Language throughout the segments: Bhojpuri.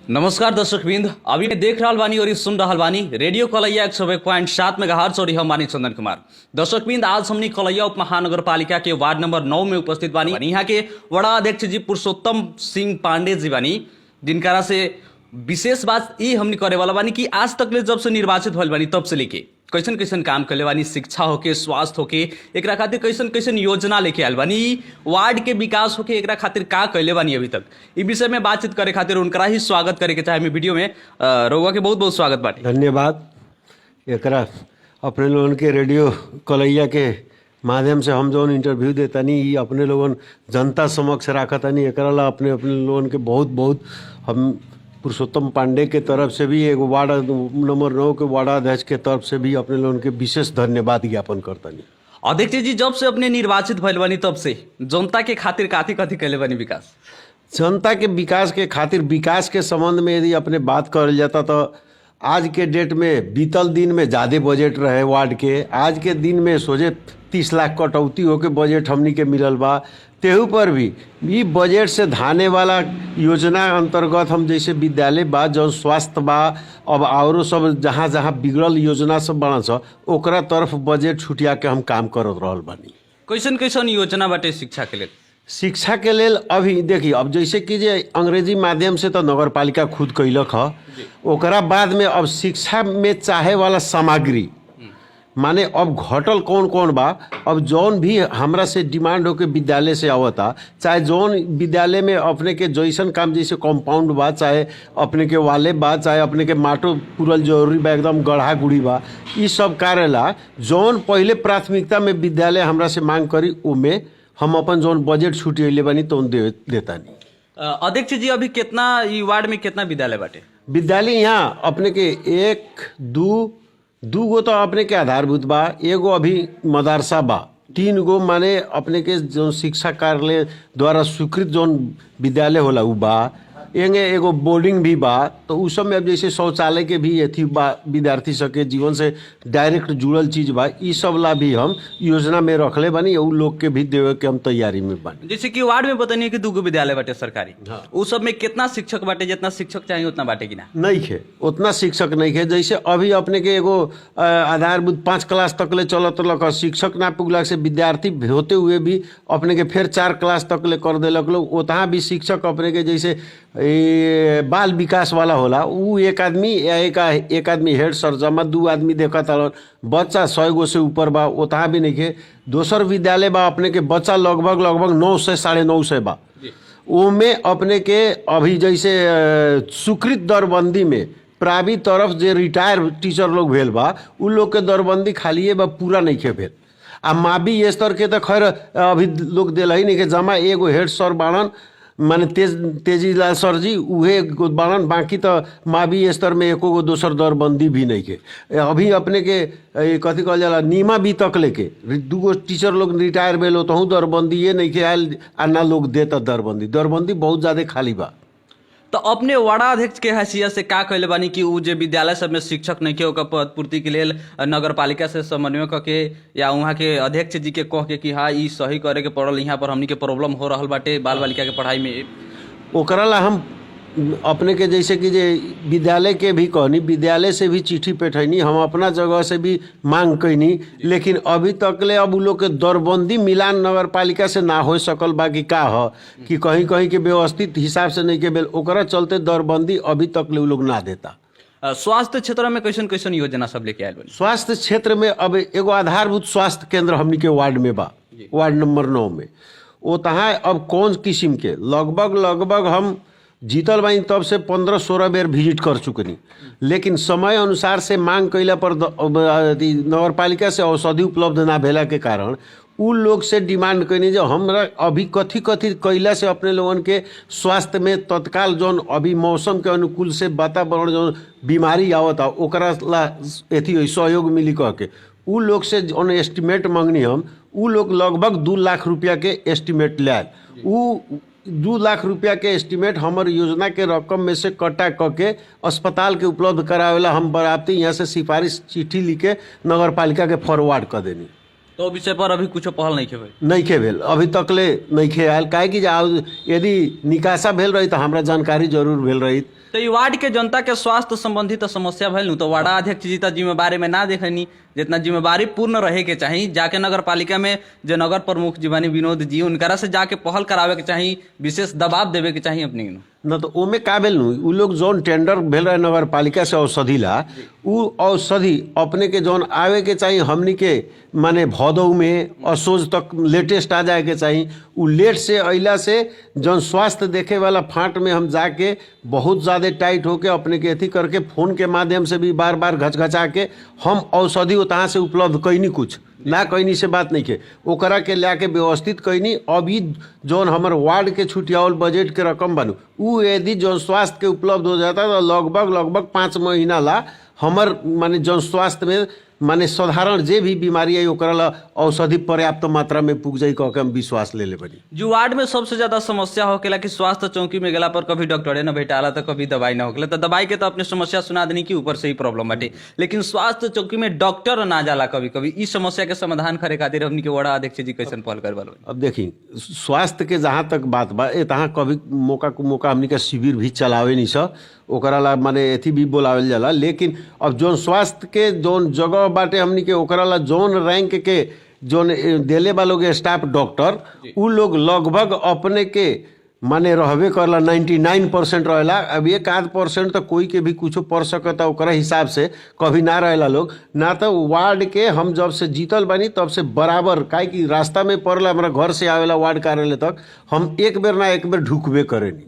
नमस्कार दर्शक बिंद अभी देख रहा बानी और सुन रहा बानी रेडियो कलैया 101.7 मेगाहर्ट्ज और हम बानी चंदन कुमार। दर्शक बिंद आज हमनी कलैया उप महानगर पालिका के वार्ड नंबर 9 में उपस्थित बानी। यहाँ के वड़ा अध्यक्ष जी पुरुषोत्तम सिंह पांडे जी बानी, जिनकारा से विशेष बात ये हमनी करे वाला बानी कि आज तक ले जब से निर्वाचित होल बानी तब से लेके कैसन कैसन काम करले बानी, शिक्षा होके, स्वास्थ्य होके, एकरा खातिर कैसन कैसन योजना लेके आयल बानी, वार्ड के विकास होके एकरा खातिर का कैले बानी अभी तक, इस विषय में बातचीत करे खातिर उनका ही स्वागत करे के चाहे मैं वीडियो में रउआ के बहुत बहुत स्वागत बाटे। धन्यवाद। एकरा अपने लोगन के रेडियो कलैया के माध्यम से हम जौन इंटरव्यू देतानी ई अपने लोगन जनता समक्ष राखतानी, एकरा ला अपने लोगन के बहुत बहुत हम पुरुषोत्तम पांडे के तरफ से भी एगो वार्ड नंबर 9 के वार्ड अध्यक्ष के तरफ से भी अपने लोगन के विशेष धन्यवाद ज्ञापन करतानी। अध्यक्ष जी जब से अपने निर्वाचित भइल बानी तब से जनता के खातिर काथी कथी कैले बानी विकास? जनता के विकास के खातिर विकास के संबंध में यदि अपने बात करल जाता तो आज के डेट में बीतल दिन में ज़्यादा बजट रहे वार्ड के, आज के दिन में सोचे 30 लाख कटौती होके बजट हमनी के मिलल बा। तेहू पर भी ई बजट से धाने वाला योजना अंतर्गत हम जैसे विद्यालय बा, जौन स्वास्थ्य बा, अब औरों सब जहाँ जहाँ बिगड़ल योजना सब बना स ओकरा तरफ बजट छुटिया के हम काम करत रहल बानी। कैसन कैसन योजना बाटे शिक्षा के लिए? शिक्षा के लेल अभी देखिए, अब जैसे कि जे अंग्रेजी माध्यम से तो नगर पालिका खुद कैलक ह, ओकरा बाद में अब शिक्षा में चाहे वाला सामग्री माने अब घटल कौन कौन बा। अब जौन भी हमरा से डिमांड होके विद्यालय से आवता, चाहे जौन विद्यालय में अपने के जैसन काम जैसे कंपाउंड बा, चाहे अपने के वाले बा, चाहे अपने के माटो पूरल जरूरी बा, एकदम गढ़ा गुड़ी बा, ई सब कार्य ला जौन पहले प्राथमिकता में विद्यालय हमरा से मांग करी उमे हम अपन जौन बजट छुटियले बानी तो देतानी। अध्यक्ष जी अभी कितना ई वार्ड में कितना विद्यालय बाटे? विद्यालय यहाँ अपने के एक दू गो तो अपने के आधारभूत बा, एगो अभी मदरसा बा, 3 गो माने अपने के जो शिक्षा कार्यालय द्वारा स्वीकृत जौन विद्यालय होला उ बा, एंगे एगो बोर्डिंग भी बा। तो उस सब में अब जैसे शौचालय के भी अथी बा, विद्यार्थी सबके जीवन से डायरेक्ट जुड़ल चीज बा, ई सब ला भी हम योजना में रखले बानी, उ लोग के भी देवे के हम तैयारी में बानी। जैसे कि वार्ड में बताइए कि 2 गो विद्यालय बाटे सरकारी, हाँ। उस सब में कितना शिक्षक बाटे, जितना शिक्षक चाहिए उतना बाटे कि ना? नहीं है, उतना शिक्षक नहीं है। जैसे अभी अपने के एगो आधारभूत 5 क्लास तक ले चलत लक, शिक्षक ना पुगला से विद्यार्थी होते हुए भी अपने के फिर 4 क्लास तक ले कर देलक लोग। ओतहा भी शिक्षक अपने के जैसे बाल विकास वाला होला, उ एक आदमी या एक आदमी हेड सर जमा 2 आदमी देखत हलन, बच्चा 100 गो से ऊपर बा, ओतहा भी नहीं है। दोसर विद्यालय बा अपने के बच्चा लगभग 900 950 बा, ओमे अपने के अभी जैसे स्वीकृत दरबंदी में प्राइवेट तरफ जे रिटायर टीचर लोग भेल बा, उ लोग के दरबंदी खालिए बा, पूरा नहीं के भेल। आ मावी स्तर के तो खैर अभी लोग दिल ही नहीं के, जमा एगो हेड सर बाड़न माने तेजीलाल सर जी, उहे बाड़न, बाकी तो मावी स्तर में एको गो दोसर दरबंदी भी नहीं के। अभी अपने के कथी कहल जाला नीमा भी तक लेके 2 गो टीचर लोग रिटायर भेल हो, तहूँ दरबंदी ये नहीं के आयल, आ ना लोग देता दरबंदी बहुत ज़्यादा खाली बा। तो अपने वार्ड अध्यक्ष के हैसियत से का कहले बानी कि उ जे विद्यालय सब में शिक्षक नहीं के ओकर पद पूर्ति के लेल नगर पालिका से समन्वय करके या वहाँ के अध्यक्ष जी के कह के कि हाँ ई सही करे के पड़ल, यहाँ पर हमनी के प्रॉब्लम हो रहल बाटे बाल बालिका के पढ़ाई में, ओकरा ला हम अपने के जैसे कि जे विद्यालय के भी कहनी, विद्यालय से भी चिट्ठी पेठैनी, हम अपना जगह से भी मांग कैनी, लेकिन अभी तक ले अब उ लोग के दरबंदी मिलान नगर पालिका से ना हो सकल बा कि का ह कि कहीं कहीं के व्यवस्थित हिसाब से नहीं के भेल, ओकरा चलते दरबंदी अभी तक ले उ लोग ना देता। स्वास्थ्य क्षेत्र में कैसन कैसन योजना सब लेके आयल बानी? स्वास्थ्य क्षेत्र में अब एगो आधारभूत स्वास्थ्य केंद्र हमनी के वार्ड में बा, वार्ड नंबर 9 में। वो तहाँ अब कौन किस्म के लगभग हम जीतल बानी तब से 15-16 बेर विजिट कर चुकनी, लेकिन समय अनुसार से मांग कैला पर नगर पालिका से औषधि उपलब्ध ना भेला के कारण उ लोग से डिमांड कैनी जो हमरा अभी कथी कैला से अपने लोगन के स्वास्थ्य में तत्काल जौन अभी मौसम के अनुकूल से वातावरण जौन बीमारी आवता ओकरा ला एथी सहयोग मिली कह के उ लोग से जौन एस्टिमेट मांगनी हम, उ लोग लगभग 2 लाख रुपया के एस्टिमेट ले आए। उ 2 लाख रुपया के एस्टिमेट हमर योजना के रकम में से कटा करके अस्पताल के उपलब्ध करावेला हम बराबती यहाँ से सिफारिश चिट्ठी लिख के नगर पालिका के फॉरवर्ड कर देनी। तो ओ विषय पर अभी कुछ पहल नहीं खेबै। नइखे भेल अभी तकले नइखे आयल, काहे कि यदि निकासा भेल रही तो हमरा जानकारी जरूर भेल रही। तो ई वार्ड के जनता के स्वास्थ्य संबंधी तो समस्या भइल नु, तो वार्ड अध्यक्ष जी तो जिम्मेवारी में ना देखनी, जितना जिम्मेवारी पूर्ण रहे के चाहिए जाके नगर पालिका में जो नगर प्रमुख जी बानी विनोद जी उनकरा से जाके पहल करावे के चाहिए, विशेष दबाव देवे के चाहिए अपने नु। न तो ओमे का भेल नु, उ लोग जौन टेंडर भेल रहे नगर पालिका से औषधि ला, उ औषधि अपने के जौन आवे के चाहिए हमनी के माने भदौ में असोज तक लेटेस्ट आ जाए के चाहिए। उ लेट से अइला से जौन स्वास्थ्य देखे वाला फांट में हम जाके बहुत ज़्यादा टाइट होके अपने के अथी करके फोन के माध्यम से भी बार बार घचघचा के हम औषधि उतहाँ से उपलब्ध कैनी, कुछ ना कैनी से बात नहीं के ओकरा के ला के व्यवस्थित कैनी। अभी जौन हमर वार्ड के छुटियावल बजट के रकम बनू उ यदि जौन स्वास्थ्य के उपलब्ध हो जाता तो लगभग 5 महीना ला हमर माने जौन स्वास्थ्य में माने साधारण जे भी बीमारी है ओकरा ला औषधि पर्याप्त मात्रा में पुग जाई कह के हम विश्वास ले बनी। जो वार्ड में सबसे ज्यादा समस्या होकेला कि स्वास्थ्य चौकी में गेला पर कभी डॉक्टरे न भेटाला तो कभी दवाई न होकेला, तो दवाई के तो अपने समस्या सुना देनी कि ऊपर से ही प्रॉब्लम बाटे, लेकिन स्वास्थ्य चौकी में डॉक्टर ना जाला कभी कभी। इस समस्या के समाधान करे खातिर हमनी के वार्ड अध्यक्ष जी कैसन पहल कर बालो। अब देखी स्वास्थ्य के जहाँ तक बात बा तहाँ कभी मौका हमनी के शिविर भी चलावे नहीं स, ओकरा ला माने एथी भी बोलावल जाला, लेकिन अब जौन स्वास्थ्य के जौन जगह बाटे हमनी के ओकरा ला जौन रैंक के जौन देले बा लोग स्टाफ डॉक्टर उ लोग लगभग अपने के माने रहबे करला 99% रहेला। अब 1-8% तो कोई के भी कुछो पढ़ सकता ओकरा हिसाब से कभी ना रहेला लोग ना। तो वार्ड के हम जब से जीतल बानी तब से बराबर काहे कि रास्ता में पड़ला हमारा घर से आवेला वार्ड कार्यालय तक हम एक बेर ना एक बेर ढुकबे करेनी।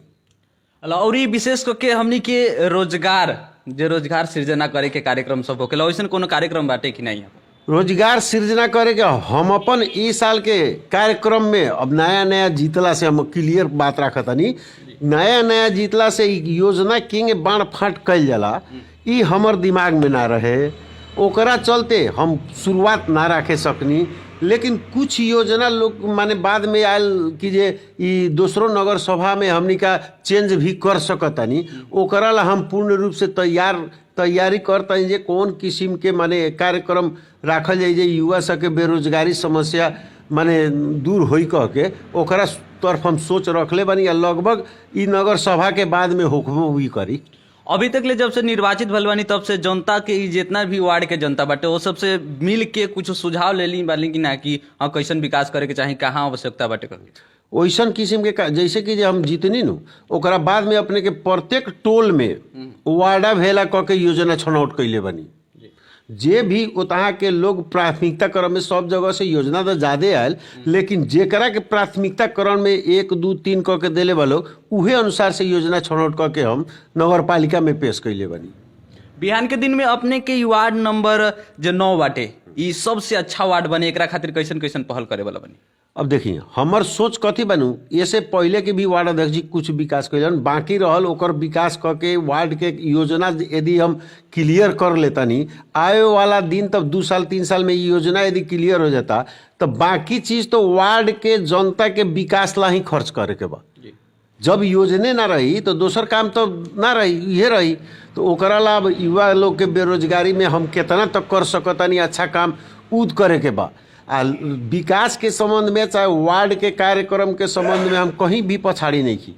और ई विशेष करके हमनी के रोजगार सृजना करे के कार्यक्रम सब होकेला, वैसन कोनो कार्यक्रम बाटे कि नहीं? रोजगार सृजना करे के हम अपन ई साल के कार्यक्रम में अब नया जीतला से हम क्लियर बात रखतनी, नया जीतला से योजना किंग बाण फाट कैल जाला ई हमर दिमाग में ना रहे, ओकरा चलते हम शुरुआत ना रखे सकनी। लेकिन कुछ योजना लोग माने बाद में आयल कि जे ई दूसरों नगर सभा में हमनी का चेंज भी कर सकतनी, ओकरा ला हम पूर्ण रूप से तैयारी करतनी जे कौन किस्म के माने कार्यक्रम राखल जाए जे युवा सबके बेरोजगारी समस्या माने दूर होई कह के ओकरा तरफ हम सोच रखले बानी। लगभग ई नगर सभा के बाद में होकबो भी करी। अभी तक ले जब से निर्वाचित भइल बानी तब से जनता के जितना भी वार्ड के जनता बाटे वो सबसे मिल के कुछ सुझाव ले ली बानी कि ना कि हाँ कैसन विकास करे के चाही, कहाँ आवश्यकता बाटे करके वैसन किस्म के जैसे कि जे हम जीतनी नु ओकरा बाद में अपने के प्रत्येक टोल में वार्डा भेला कह के योजना छनौट कैले बनी। जे भी उतहाँ के लोग प्राथमिकता क्रम में सब जगह से योजना तो ज्यादा आयल, लेकिन जेकरा के प्राथमिकता क्रम में 1, 2, 3 कह के देले बा लोग उहे अनुसार से योजना छनौट कह के हम नगर पालिका में पेश कैले बनी। बिहान के दिन में अपने के वार्ड नंबर जो 9 बाटे ई सबसे अच्छा वार्ड बने, एकरा खातिर कैसन कैसन पहल करे वाला बनी? अब देखिए हमर सोच कथी बनू, ऐसे पहले के भी वार्ड अध्यक्ष जी कुछ विकास कैलन, बाकी रहल ओकर विकास क के वार्ड के योजना यदि हम क्लियर कर लेतानी आए वाला दिन तब 2 साल 3 साल में योजना यदि क्लियर हो जाता तो बाकी चीज तो वार्ड के जनता के विकास ला ही खर्च करे के बा। जब योजने ना रही तो दोसर काम तो ना रही, ये रही तो ओकरा ला युवा लोग के बेरोजगारी में हम कितना तक कर सकतानी अच्छा काम उद करे के बा। आ विकास के संबंध में चाहे वार्ड के कार्यक्रम के संबंध में हम कहीं भी पछाड़ी नहीं की।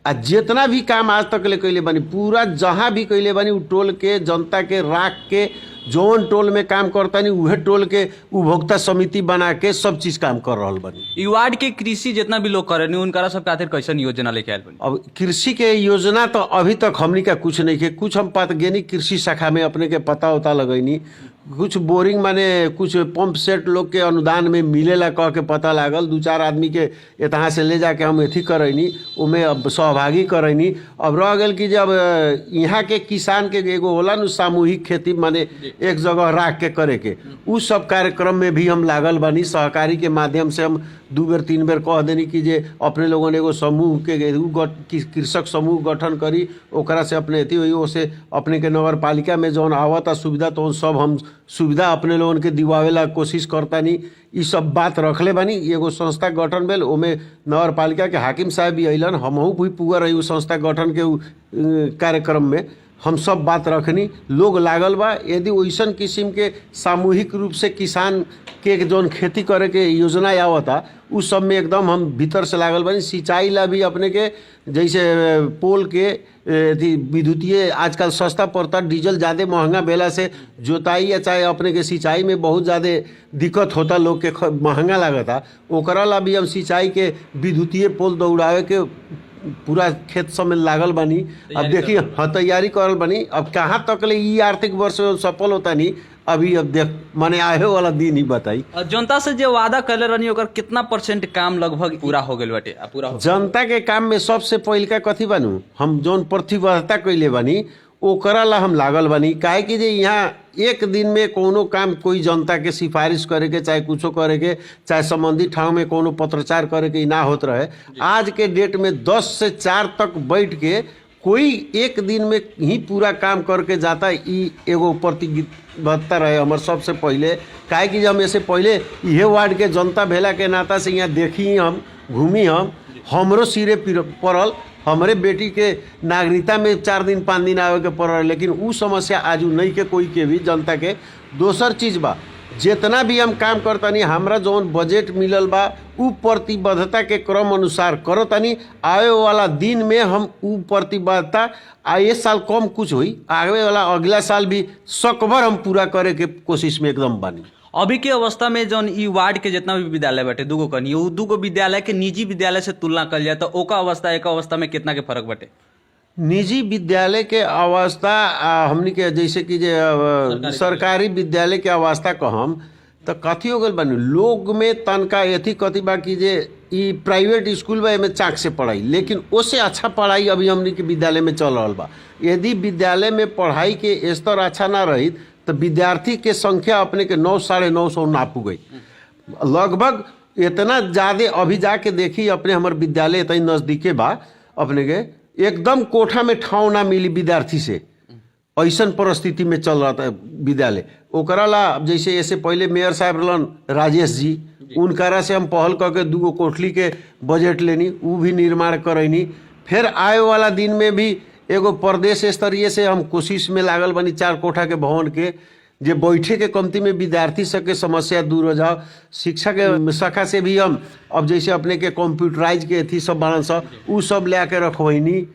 आ जितना भी काम आज तक ले कैले बनी पूरा जहाँ भी कैले बनी उ टोल के जनता के राख के जौन टोल में काम करता नहीं उहे टोल के उपभोक्ता समिति बना के सब चीज काम कर रहा बनी। ई वार्ड के कृषि जितना भी लोग करे उनका सब खातिर कैसन योजना लेके आयल बनी? अब कृषि के योजना तो अभी तक हमनी का कुछ नहीं के, कुछ हम पातगेनी कृषि शाखा में अपने के पता उता लगैनी, कुछ बोरिंग माने कुछ पंप सेट लोग के अनुदान में मिलेला कह के पता लागल, 2-4 आदमी के यहाँ से ले जाके हम एथी करैनी उमें अब सहभागी करैनी। अब रह गल कि जब यहाँ के किसान के एगो होला न सामूहिक खेती माने एक जगह राख के करे के उस सब कार्यक्रम में भी हम लागल बनी। सहकारी के माध्यम से हम 2 बेर 3 बेर कह देनी कि जे अपने लोगों ने एगो समूह के कृषक समूह गठन करी ओकरा से अपने अथी हुई ओसे अपने के नगर पालिका में जौन आवता सुविधा तो सब हम सुविधा अपने लोगन के दिवावेला कोशिश करतानी। ई सब बात रखले बानी। एगो संस्था गठन भेल ओमे नगर पालिका के हाकिम साहब भी अइलन, हमहू भी पुआ रही उ संस्था गठन के कार्यक्रम में हम सब बात रखनी, लोग लागल बा। यदि वैसन किस्म के सामूहिक रूप से किसान के जौन खेती करे के योजना आवता उस सब में एकदम हम भीतर से लागल बानी। सिंचाई ला भी अपने के जैसे पोल के विद्युतीय आजकल सस्ता पड़ता, डीजल ज़्यादा महंगा भेला से जोताई या चाहे अपने के सिंचाई में बहुत ज़्यादा दिक्कत होता, लोग के महंगा लागता। ओकरा ला भी हम सिंचाई के विद्युतीय पोल दौड़ावे के पूरा खेत सब में लागल बानी। अब देखिए हाँ तैयारी करल बानी। अब कहाँ तक ले ई आर्थिक वर्ष में सफल होता नहीं अभी, अब देख माने आए वाला दिन ही बताई। जनता से जो वादा करले रहनी ओकर कितना परसेंट काम लगभग पूरा हो गइल बाटे? पूरा हो जनता के काम में सबसे पहिलका कथी बानू, हम जौन प्रतिबद्धता कैले बानी ओकरा ला हम लागल बानी। काहे कि जे यहाँ एक दिन में कोनो काम कोई जनता के सिफारिश करे के चाहे कुछो करे के चाहे संबंधित ठाव में कोनो पत्रचार करे के ना होत रहे। आज के डेट में 10 से 4 तक बैठ के कोई एक दिन में ही पूरा काम करके जाता। ई एगो प्रतिबद्धता रहे हमर सबसे पहले। काहे कि हम ऐसे पहले इहे वार्ड के जनता भेला के नाता से यहाँ देखी हम घूमी हमरो सिरे पड़ल, हमरे बेटी के नागरिकता में 4 दिन 5 दिन आवे के पड़ल, लेकिन उ समस्या आज नहीं के कोई के भी जनता के। दोसर चीज बा, जितना भी हम काम करतनी हमरा जौन बजट मिलल बा उ प्रतिबद्धता के क्रम अनुसार करतनी। आवे वाला दिन में हम उ प्रतिबद्धता ये साल कम कुछ हुई, आगे वाला अगला साल भी सकभर हम पूरा करे के कोशिश में एकदम बानी। अभी के अवस्था में जौन ई वार्ड के जितना भी विद्यालय बाटे दूगो कनी, उ दूगो विद्यालय के निजी विद्यालय से तुलना कल जाए तो ओका अवस्था एक अवस्था में कितना के फर्क बाटे? निजी विद्यालय के अवस्था हमनी के जैसे कि जे सरकारी विद्यालय के अवस्था कहम तो कथी हो गल बानी, लोग में तनका एथी कथी बा कि जे ई प्राइवेट स्कूल बा एमे चाक से पढ़ाई, लेकिन उससे अच्छा पढ़ाई अभी हमनी के विद्यालय में चल रहा बा। यदि विद्यालय में पढ़ाई के स्तर अच्छा ना रही तो विद्यार्थी के संख्या अपने के 900 साढ़े 900 नाप गई लगभग। इतना ज़्यादा अभी जाके देखी अपने हमारे विद्यालय इतना नज़दीके बा, अपने के एकदम कोठा में ठाव ना मिली विद्यार्थी से, ऐसन परिस्थिति में चल रहा था विद्यालय। ओकरा ला जैसे ऐसे पहले मेयर साहब रहलन राजेश जी, उनकरा से हम पहल करके 2 कोठली के बजट लेनी, वो भी निर्माण करैनी। फिर आए वाला दिन में भी एगो प्रदेश स्तरीय से हम कोशिश में लागल बनी 4 कोठा के भवन के, जे बैठे के कमती में विद्यार्थी सबके समस्या दूर हो जाओ। शिक्षा के शाखा से भी हम अब जैसे अपने के कंप्यूटराइज के अथी सब बनल सब उ सब ले के रखवैनी।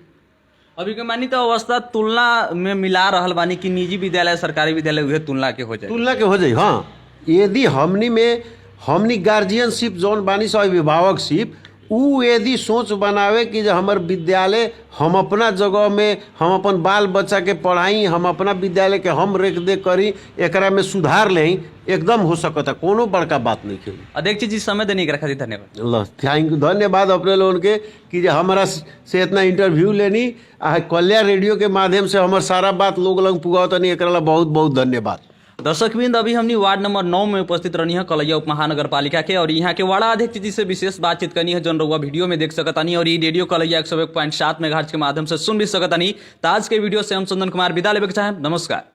अभी के मानी तो अवस्था तुलना में मिला रहल बानी कि निजी विद्यालय सरकारी विद्यालय उहे तुलना के हो जाए। हाँ, यदि हमनी गार्जियनशिप जौन बानी सब अभिभावकशिप उ यदि सोच बनावे कि जो हमार विद्यालय हम अपना जगह में हम अपन बाल बच्चा के पढ़ाई, हम अपना विद्यालय के हम रेख देख करी, एकरा में सुधार लें, एकदम हो सकता, कोनो बड़का बात नहीं खेली। अध्यक्ष जी समय देने के खातिर धन्यवाद। थैंक यू, धन्यवाद अपने लोगों के कि जो हमारा से इतना इंटरव्यू लेनी कल्याण रेडियो के माध्यम से हमार सारा बात लोग लग पुगावतनी, एकरा ला बहुत बहुत धन्यवाद। दर्शकबिंद अभी हमनी वार्ड नंबर 9 में उपस्थित रहनी है कलैया उप महानगर पालिका के, और यहाँ के वार्ड अध्यक्ष जी से विशेष बातचीत करनी है जौन रउआ वीडियो में देख सकतानी, और ये रेडियो कलैया 101.7 मेगाहर्ट्ज के माध्यम से सुन भी सकतानी। आज के वीडियो से हम चंदन कुमार विदा लेवे के चाहें। नमस्कार।